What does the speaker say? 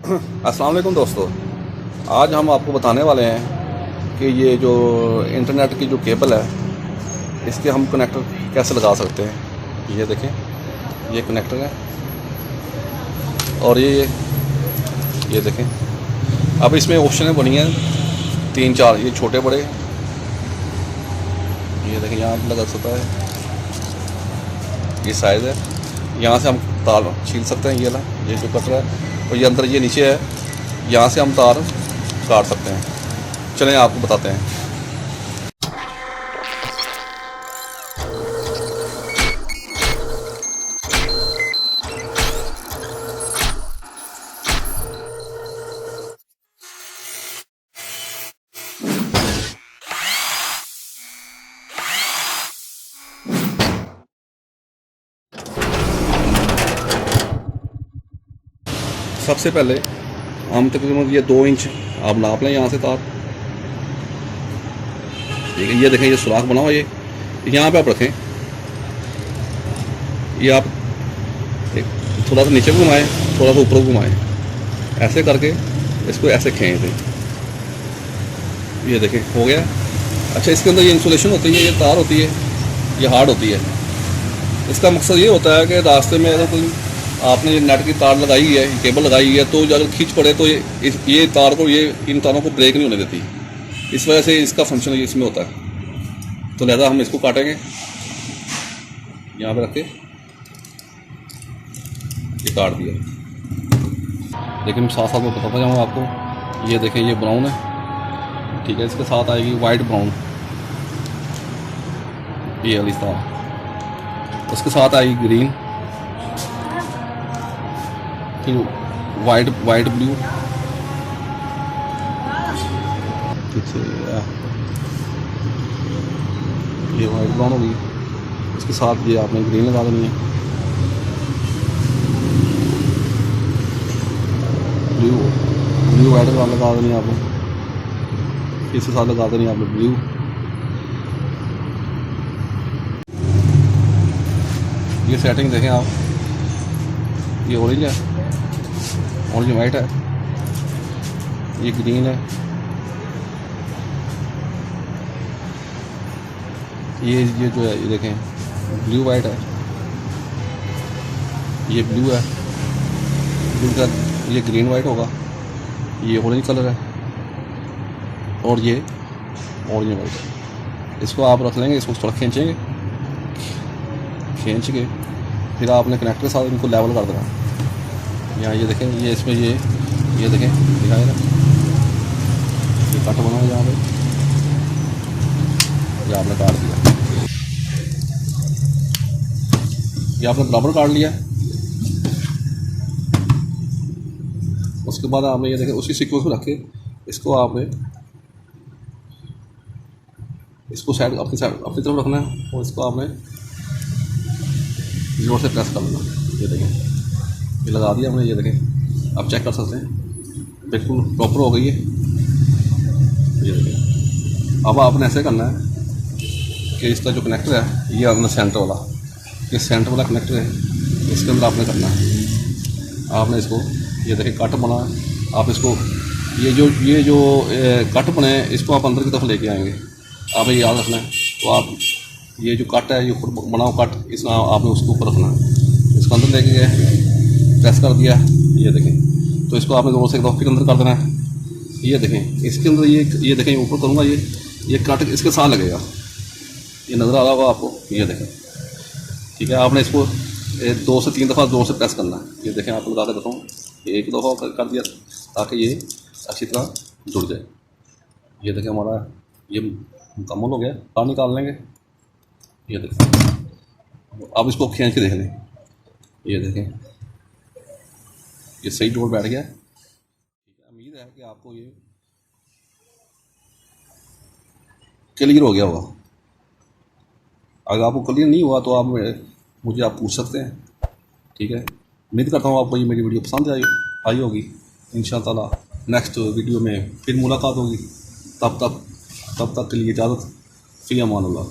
अस्सलाम वालेकुम दोस्तों। आज हम आपको बताने वाले हैं कि ये जो इंटरनेट की जो केबल है इसके हम कनेक्टर कैसे लगा सकते हैं। ये देखें, ये कनेक्टर है और ये देखें। अब इसमें ऑप्शन बनी हैं 3-4, ये छोटे बड़े, ये देखें यहाँ लगा सकता है, ये साइज़ है। यहाँ से हम तार छील सकते हैं, ये जो कटर है, और ये अंदर ये नीचे है, यहाँ से हम तार काट सकते हैं। चलें आपको बताते हैं। सबसे पहले हम तकरीबन ये 2 इंच आप नाप लें यहाँ से तार। ठीक है, ये देखें, ये सुराख बना हुआ, ये यहाँ पे आप रखें। ये आप थोड़ा सा नीचे घुमाएं, थोड़ा सा ऊपर घुमाएं, ऐसे करके इसको ऐसे खींच दें। ये देखें, हो गया। अच्छा, इसके अंदर ये इंसुलेशन होती है, ये तार होती है, ये हार्ड होती है। इसका मकसद ये होता है कि रास्ते में अगर कोई आपने ये नेट की तार लगाई है, केबल लगाई है, तो अगर खींच पड़े तो ये तार को, ये इन तारों को ब्रेक नहीं होने देती। इस वजह से इसका फंक्शन इसमें होता है। तो लिहाजा हम इसको काटेंगे, यहाँ पे रख के ये काट दिया। लेकिन साथ साथ मैं बताता जाऊँगा आपको। ये देखें, ये ब्राउन है, ठीक है। इसके साथ आएगी वाइट ब्राउन, ये वाली तार। उसके साथ आएगी ग्रीन, फिर वाइट ब्लू, ये वाइट ब्राउन होगी। इसके साथ ये आपने ग्रीन लगा देनी है, ब्लू वाइट लगा देनी है आपने। इसके साथ लगा देनी है आपने ब्लू। ये सेटिंग देखें आप, ये ऑरेंज है, ऑरेंज वाइट है, ये ग्रीन है, ये जो है ये देखें ब्लू वाइट है, ये ब्लू है, ब्लू का ये ग्रीन वाइट होगा, ये ऑरेंज कलर है, और ये ऑरेंज वाइट है। इसको आप रख लेंगे, इसको थोड़ा खींचेंगे, खींच के फिर आपने कनेक्टर के साथ इनको लेवल कर देना। यहाँ ये देखें, ये इसमें ये देखें दिखाए ना, ये कट बना है यहाँ पे, ये आपने काट दिया, ये आपने बराबर काट लिया। उसके बाद आपने ये देखें, उसी सीक्वेंस में रख के इसको आपने इसको साइड अपनी तरफ रखना है, और इसको आपने जोर से प्रेस कर लेना। ये देखें, ये लगा दिया हमने। ये देखें, आप चेक कर सकते हैं, बिल्कुल प्रॉपर हो गई है। ये देखें, अब आपने ऐसे करना है कि इसका जो कनेक्टर है, ये अंदर सेंटर वाला, ये सेंटर वाला कनेक्टर है, इसके अंदर आपने करना है। आपने इसको, ये देखें कट बना, आप इसको ये जो कट बने हैं, इसको आप अंदर की तरफ लेके आएंगे। आप ये याद रखना है। तो आप ये जो कट है, ये ऊपर बना हुआ कट, इसमें आपने उसको ऊपर रखना है। इसको अंदर लेके गए, प्रेस कर दिया, ये देखें। तो इसको आपने जोर से फिर अंदर कर देना है। ये देखें, इसके अंदर ये देखें, ऊपर करूँगा, ये कट इसके साथ लगेगा, ये नज़र आ रहा होगा आपको। ये देखें, ठीक है। आपने इसको 2 से 3 दफ़ा जोर से प्रेस करना है। ये देखें, आपको लगा के बताऊँ, एक दफ़ा कर दिया ताकि ये अच्छी तरह जुड़ जाए। ये देखें, हमारा ये मुकम्मल हो गया। बाहर निकाल लेंगे। ये देखें, अब इसको खींच के देख लें। ये देखें, ये सही जोड़ बैठ गया। ठीक है, उम्मीद है कि आपको ये क्लियर हो गया होगा। अगर आपको क्लियर नहीं हुआ तो आप मुझे पूछ सकते हैं। ठीक है, उम्मीद करता हूँ आपको ये मेरी वीडियो पसंद आई होगी। इंशाअल्लाह नेक्स्ट वीडियो में फिर मुलाकात होगी। तब तक के लिए इजाज़त। फ़ी अमान अल्लाह।